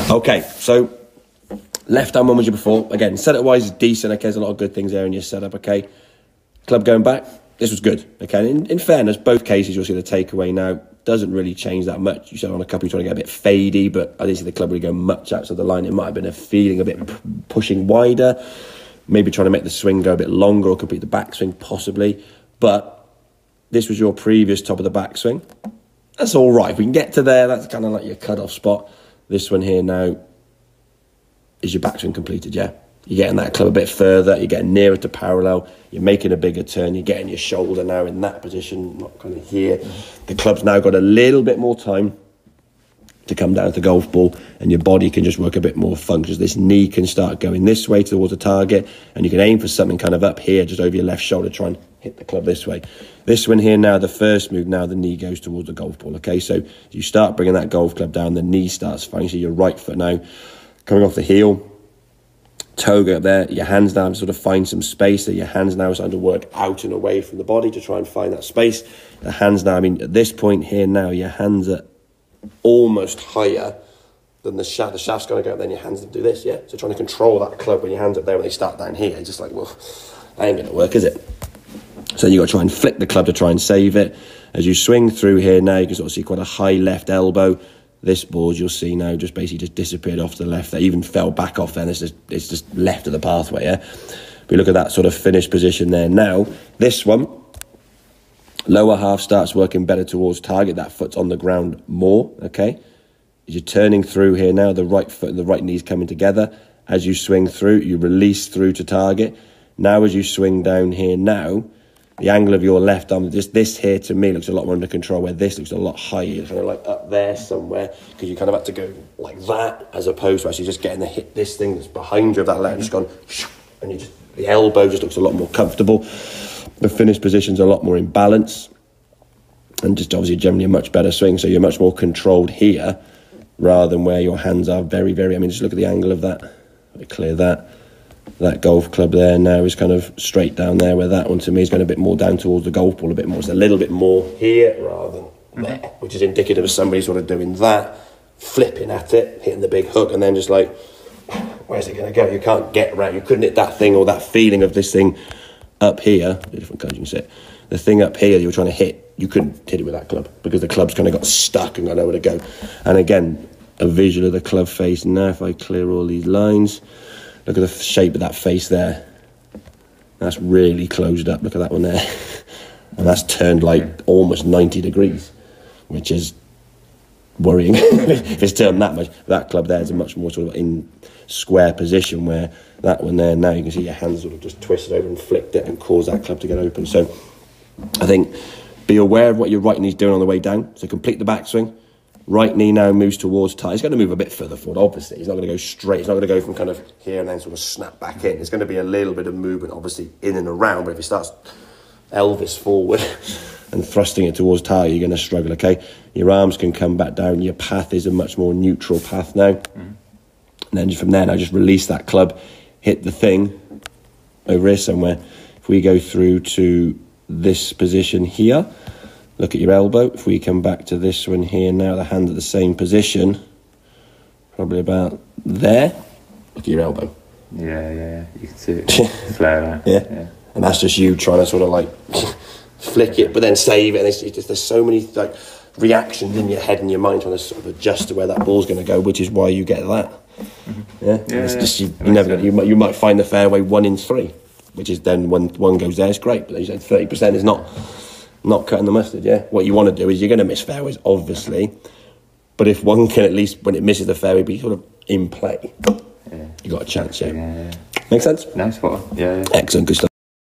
Okay, so left arm one was you before. Again, setup wise is decent. Okay, there's a lot of good things there in your setup. Okay, club going back. This was good. Okay, in fairness, both cases you'll see the takeaway now doesn't really change that much. You said on a couple you're trying to get a bit fadey, but I didn't see the club really go much outside the line. It might have been a feeling a bit pushing wider, maybe trying to make the swing go a bit longer or complete the backswing possibly. But this was your previous top of the backswing. That's all right. If we can get to there, that's kind of like your cut-off spot. This one here now is your backswing completed, yeah? You're getting that club a bit further, you're getting nearer to parallel, you're making a bigger turn, you're getting your shoulder now in that position, not kind of here. The club's now got a little bit more time to come down to the golf ball, and your body can just work a bit more functions. This knee can start going this way towards the target, and you can aim for something kind of up here, just over your left shoulder, try and hit the club this way. This one here now, the first move, now the knee goes towards the golf ball, okay? So you start bringing that golf club down, the knee starts firing, so your right foot now coming off the heel, toe go up there, your hands now sort of find some space there. Your hands now are starting to work out and away from the body to try and find that space. The hands now, I mean, at this point here now, your hands are almost higher than the shaft. The shaft's going to go up, then your hands do this, yeah? So trying to control that club when your hands up there when they start down here, it's just like, well, that ain't going to work, is it? So you've got to try and flick the club to try and save it. As you swing through here now, you can sort of see quite a high left elbow. This board you'll see now just basically just disappeared off to the left. They even fell back off there. It's just left of the pathway, yeah? We look at that sort of finished position there. Now, this one, lower half starts working better towards target. That foot's on the ground more, okay? As you're turning through here now, the right foot and the right knee's coming together. As you swing through, you release through to target. Now as you swing down here now, the angle of your left arm, this here to me looks a lot more under control, where this looks a lot higher, kind of like up there somewhere, because you kind of had to go like that, as opposed to actually just getting the hit this thing that's behind you of that left, just gone, and you just, the elbow just looks a lot more comfortable. The finished position's a lot more in balance, and just obviously generally a much better swing, so you're much more controlled here, rather than where your hands are very, very, I mean, just look at the angle of that, let me clear that. That golf club there now is kind of straight down there, where that one to me is going a bit more down towards the golf ball a bit more. It's a little bit more here rather than there, which is indicative of somebody sort of doing that, flipping at it, hitting the big hook, and then just like, where's it going to go? You can't get around. You couldn't hit that thing, or that feeling of this thing up here, the different colours you can see, the thing up here you were trying to hit, you couldn't hit it with that club because the club's kind of got stuck and got nowhere to go. And again, a visual of the club face now, if I clear all these lines. Look at the shape of that face there. That's really closed up. Look at that one there. And that's turned like almost 90 degrees, which is worrying if it's turned that much. That club there is a much more sort of in square position, where that one there now you can see your hands sort of just twisted over and flicked it and caused that club to get open. So I think be aware of what your right knee's doing on the way down. So complete the backswing. Right knee now moves towards tie. He's going to move a bit further forward, obviously. He's not going to go straight. He's not going to go from kind of here and then sort of snap back in. There's going to be a little bit of movement, obviously, in and around. But if he starts Elvis forward and thrusting it towards tie, you're going to struggle, okay? Your arms can come back down. Your path is a much more neutral path now. And then from there, now just release that club, hit the thing over here somewhere. If we go through to this position here, look at your elbow. If we come back to this one here now, the hand at the same position, probably about there. Look at your elbow. Yeah. You can see it flare out. Yeah. And that's just you trying to sort of like flick it, but then save it. And it's just, there's so many like reactions in your head and your mind trying to sort of adjust to where that ball's going to go, which is why you get that. Yeah. It's just you might find the fairway 1 in 3, which is then when one goes there, it's great. But as you said, 30% is not cutting the mustard, yeah? What you want to do is you're going to miss fairways, obviously. But if one can at least, when it misses the fairway, be sort of in play, you got a chance, yeah? Make sense? No, spot on. Yeah. Excellent, good stuff.